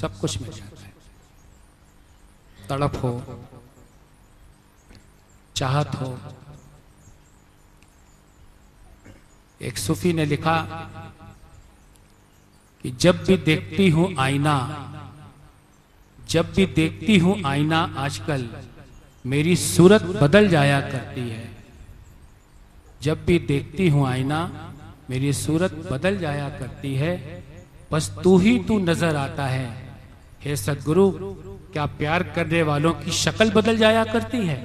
सब कुछ मिल जाता है। तड़प हो, चाहत हो। एक सूफी ने लिखा कि जब भी देखती हूं आईना, जब भी देखती हूं आईना आजकल मेरी सूरत बदल जाया करती है। जब भी देखती हूं आईना मेरी सूरत बदल जाया करती है, बस तू ही तू नजर आता है। हे सद्गुरु, क्या प्यार करने वालों की शक्ल बदल जाया करती है?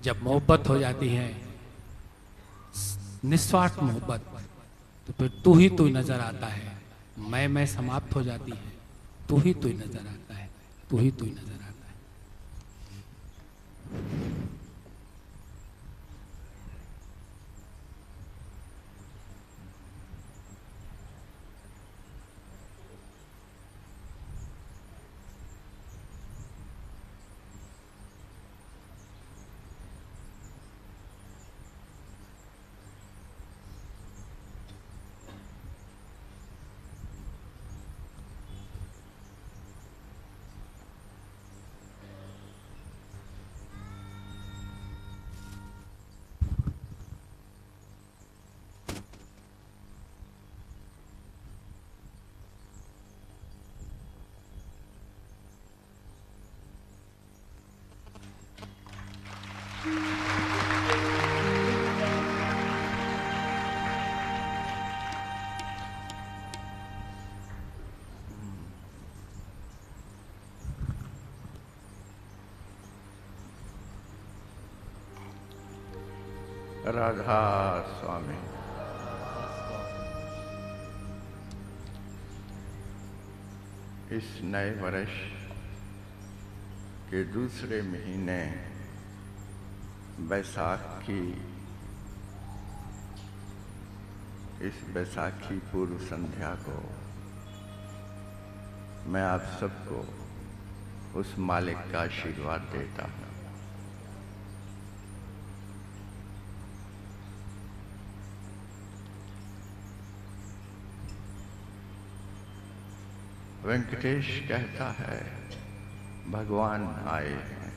जब मोहब्बत हो जाती है, निस्वार्थ मोहब्बत, तो फिर तू ही तू नजर आता है। मैं समाप्त हो जाती है, तू ही तू नजर आता है, तू ही तू नजर आता है। राधा स्वामी। इस नए वर्ष के दूसरे महीने बैसाख की इस बैसाखी पूर्व संध्या को मैं आप सबको उस मालिक का आशीर्वाद देता हूँ। वेंकटेश कहता है भगवान आए हैं।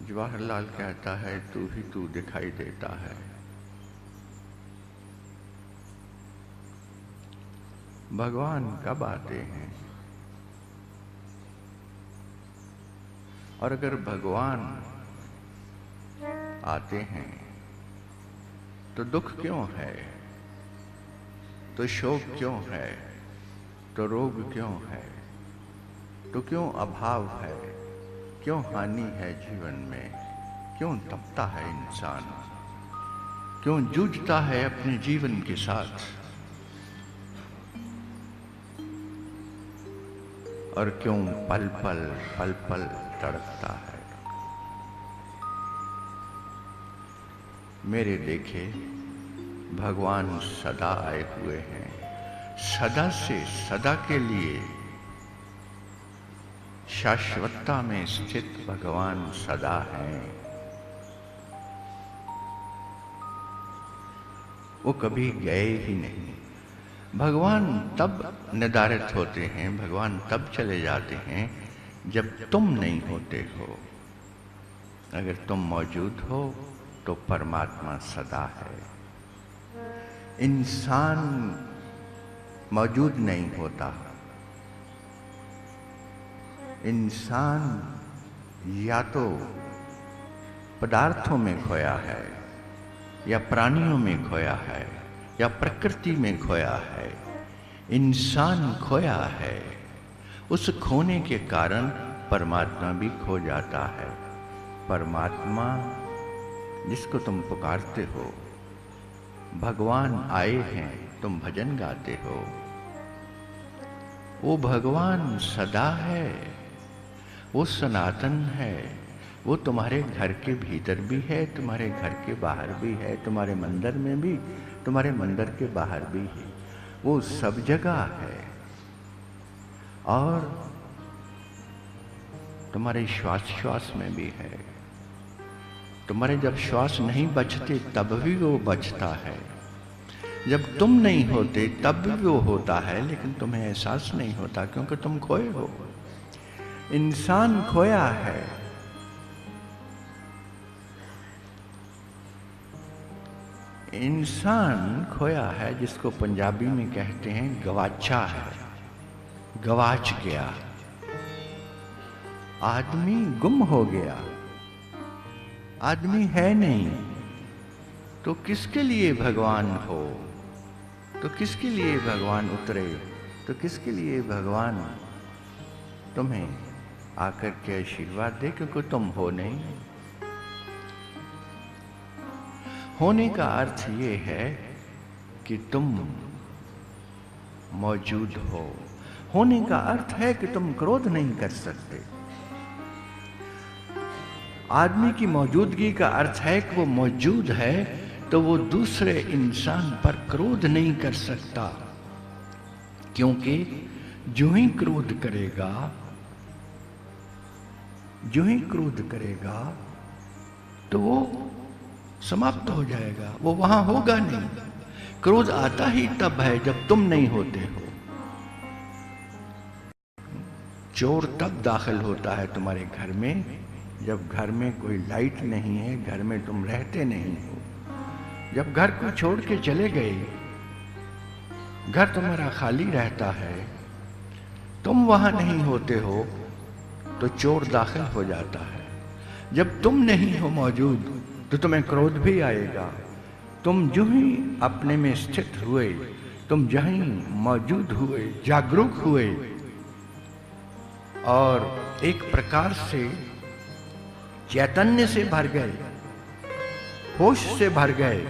जवाहरलाल कहता है तू ही तू दिखाई देता है। भगवान कब आते हैं? और अगर भगवान आते हैं तो दुख क्यों है, तो शोक क्यों है, तो रोग क्यों है, तो क्यों अभाव है, क्यों हानि है जीवन में, क्यों तपता है इंसान, क्यों जूझता है अपने जीवन के साथ, और क्यों पल पल तड़पता है। मेरे देखे भगवान सदा आए हुए हैं, सदा से सदा के लिए। शाश्वतता में स्थित भगवान सदा हैं। वो कभी गए ही नहीं। भगवान तब निर्धारित होते हैं, भगवान तब चले जाते हैं जब तुम नहीं होते हो। अगर तुम मौजूद हो तो परमात्मा सदा है। इंसान मौजूद नहीं होता। इंसान या तो पदार्थों में खोया है, या प्राणियों में खोया है, या प्रकृति में खोया है। इंसान खोया है। उस खोने के कारण परमात्मा भी खो जाता है। परमात्मा जिसको तुम पुकारते हो, भगवान आए हैं, तुम भजन गाते हो, वो भगवान सदा है, वो सनातन है। वो तुम्हारे घर के भीतर भी है, तुम्हारे घर के बाहर भी है, तुम्हारे मंदिर में भी, तुम्हारे मंदिर के बाहर भी है। वो सब जगह है। और तुम्हारे श्वास श्वास में भी है। तुम्हारे जब श्वास नहीं बचते तब भी वो बचता है। जब तुम नहीं होते तब भी वो होता है, लेकिन तुम्हें एहसास नहीं होता क्योंकि तुम खोए हो। इंसान खोया है। इंसान खोया है, जिसको पंजाबी में कहते हैं गवाचा है, गवाच गया। आदमी गुम हो गया, आदमी है नहीं। तो किसके लिए भगवान हो, तो किसके लिए भगवान उतरे, तो किसके लिए भगवान तुम्हें आकर के आशीर्वाद दे, क्योंकि तुम हो नहीं। होने का अर्थ ये है कि तुम मौजूद हो। होने का अर्थ है कि तुम क्रोध नहीं कर सकते। आदमी की मौजूदगी का अर्थ है कि वो मौजूद है, तो वो दूसरे इंसान पर क्रोध नहीं कर सकता, क्योंकि जो ही क्रोध करेगा, जो ही क्रोध करेगा तो वो समाप्त हो जाएगा, वो वहां होगा नहीं। क्रोध आता ही तब है जब तुम नहीं होते हो। चोर तब दाखिल होता है तुम्हारे घर में जब घर में कोई लाइट नहीं है, घर में तुम रहते नहीं हो। जब घर को छोड़ के चले गए, घर तुम्हारा खाली रहता है, तुम वहां नहीं होते हो, तो चोर दाखिल हो जाता है। जब तुम नहीं हो मौजूद तो तुम्हें क्रोध भी आएगा। तुम जो ही अपने में स्थित हुए, तुम जहीं मौजूद हुए, जागरूक हुए और एक प्रकार से चैतन्य से भर गए, होश से भर गए,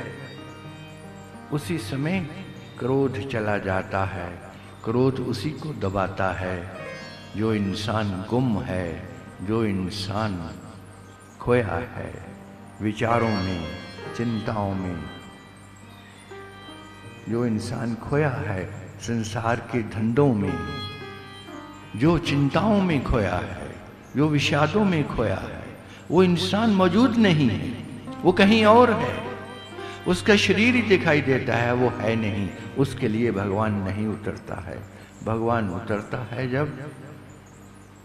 उसी समय क्रोध चला जाता है। क्रोध उसी को दबाता है जो इंसान गुम है, जो इंसान खोया है विचारों में, चिंताओं में, जो इंसान खोया है संसार के धंधों में, जो चिंताओं में खोया है, जो विषादों में खोया है, वो इंसान मौजूद नहीं है, वो कहीं और है। उसका शरीर ही दिखाई देता है, वो है नहीं। उसके लिए भगवान नहीं उतरता है। भगवान उतरता है जब,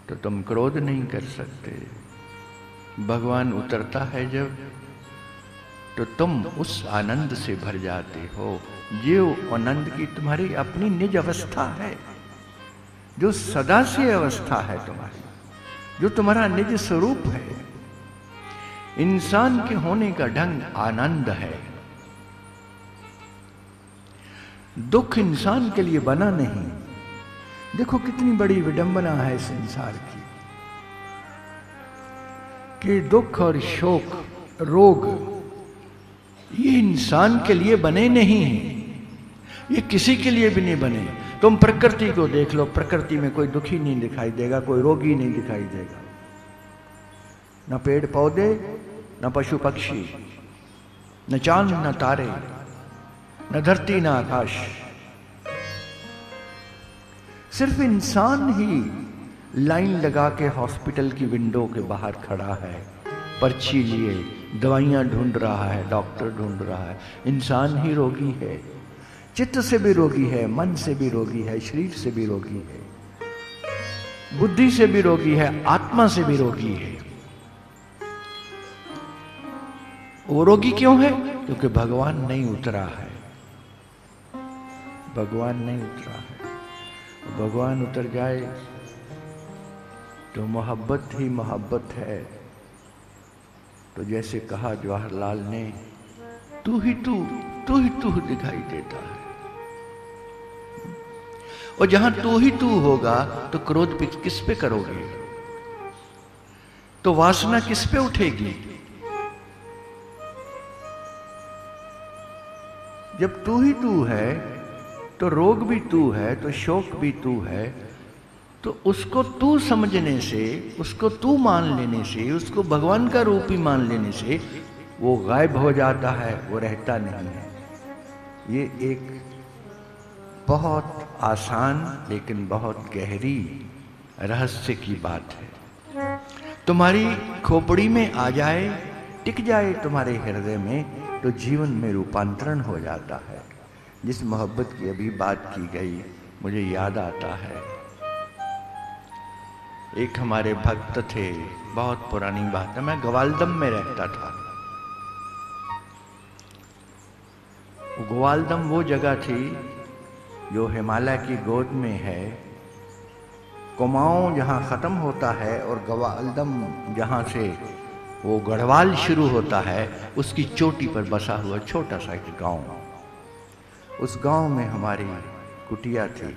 तो तुम क्रोध नहीं कर सकते। भगवान उतरता है जब, तो तुम उस आनंद से भर जाते हो, जो आनंद की तुम्हारी अपनी निज अवस्था है, जो सदा से अवस्था है तुम्हारी, जो तुम्हारा निज स्वरूप है। इंसान के होने का ढंग आनंद है। दुख इंसान के लिए बना नहीं। देखो कितनी बड़ी विडंबना है संसार की, कि दुख और शोक, रोग, ये इंसान के लिए बने नहीं हैं। ये किसी के लिए भी नहीं बने। तुम प्रकृति को देख लो, प्रकृति में कोई दुखी नहीं दिखाई देगा, कोई रोगी नहीं दिखाई देगा। न पेड़ पौधे, न पशु पक्षी, न चांद, न तारे, न धरती, न आकाश। सिर्फ इंसान ही लाइन लगा के हॉस्पिटल की विंडो के बाहर खड़ा है, पर्ची लिए दवाइयां ढूंढ रहा है, डॉक्टर ढूंढ रहा है। इंसान ही रोगी है, चित्त से भी रोगी है, मन से भी रोगी है, शरीर से भी रोगी है, बुद्धि से भी रोगी है, आत्मा से भी रोगी है। वो रोगी क्यों है? क्योंकि भगवान नहीं उतरा है। भगवान नहीं उतरा है। भगवान उतर जाए तो मोहब्बत ही मोहब्बत है। तो जैसे कहा जवाहरलाल ने, तू ही तू दिखाई देता है। और जहां तू ही तू होगा तो क्रोध किस पे करोगे? तो वासना किस पे उठेगी? जब तू ही तू है तो रोग भी तू है, तो शोक भी तू है। तो उसको तू समझने से, उसको तू मान लेने से, उसको भगवान का रूप ही मान लेने से वो गायब हो जाता है, वो रहता नहीं है। ये एक बहुत आसान लेकिन बहुत गहरी रहस्य की बात है। तुम्हारी खोपड़ी में आ जाए, टिक जाए तुम्हारे हृदय में, तो जीवन में रूपांतरण हो जाता है। जिस मोहब्बत की अभी बात की गई मुझे याद आता है, एक हमारे भक्त थे, बहुत पुरानी बात है, मैं ग्वालदम में रहता था। ग्वालदम वो जगह थी जो हिमालय की गोद में है। कुमाऊं जहाँ ख़त्म होता है और ग्वालदम जहाँ से वो गढ़वाल शुरू होता है, उसकी चोटी पर बसा हुआ छोटा सा एक गांव। उस गांव में हमारी कुटिया थी।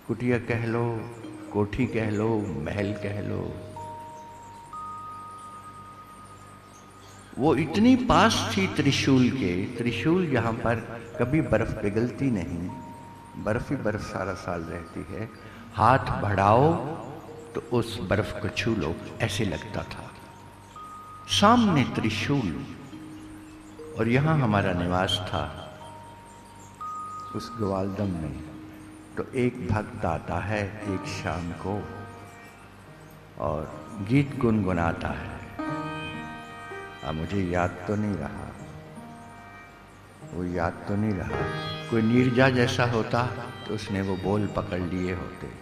कुटिया कह लो, कोठी कह लो, महल कह लो। वो इतनी पास थी त्रिशूल के, त्रिशूल जहाँ पर कभी बर्फ पिघलती नहीं, बर्फ ही बर्फ सारा साल रहती है। हाथ बढ़ाओ तो उस बर्फ को छू लो, ऐसे लगता था। सामने त्रिशूल, और यहाँ हमारा निवास था उस ग्वालदम में। तो एक भक्त आता है एक शाम को और गीत गुनगुनाता है। अब मुझे याद तो नहीं रहा, वो याद तो नहीं रहा। कोई नीरजा जैसा होता तो उसने वो बोल पकड़ लिए होते।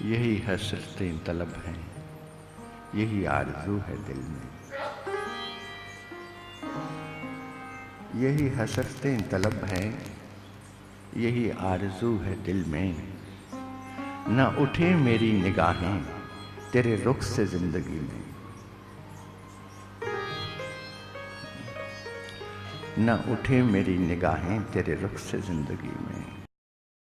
यही हसरतें तलब हैं, यही आरज़ू है दिल में। यही हसरतें तलब हैं, यही आरज़ू है दिल में। न उठे मेरी निगाहें तेरे रुख से जिंदगी में, न उठे मेरी निगाहें तेरे रुख से जिंदगी में।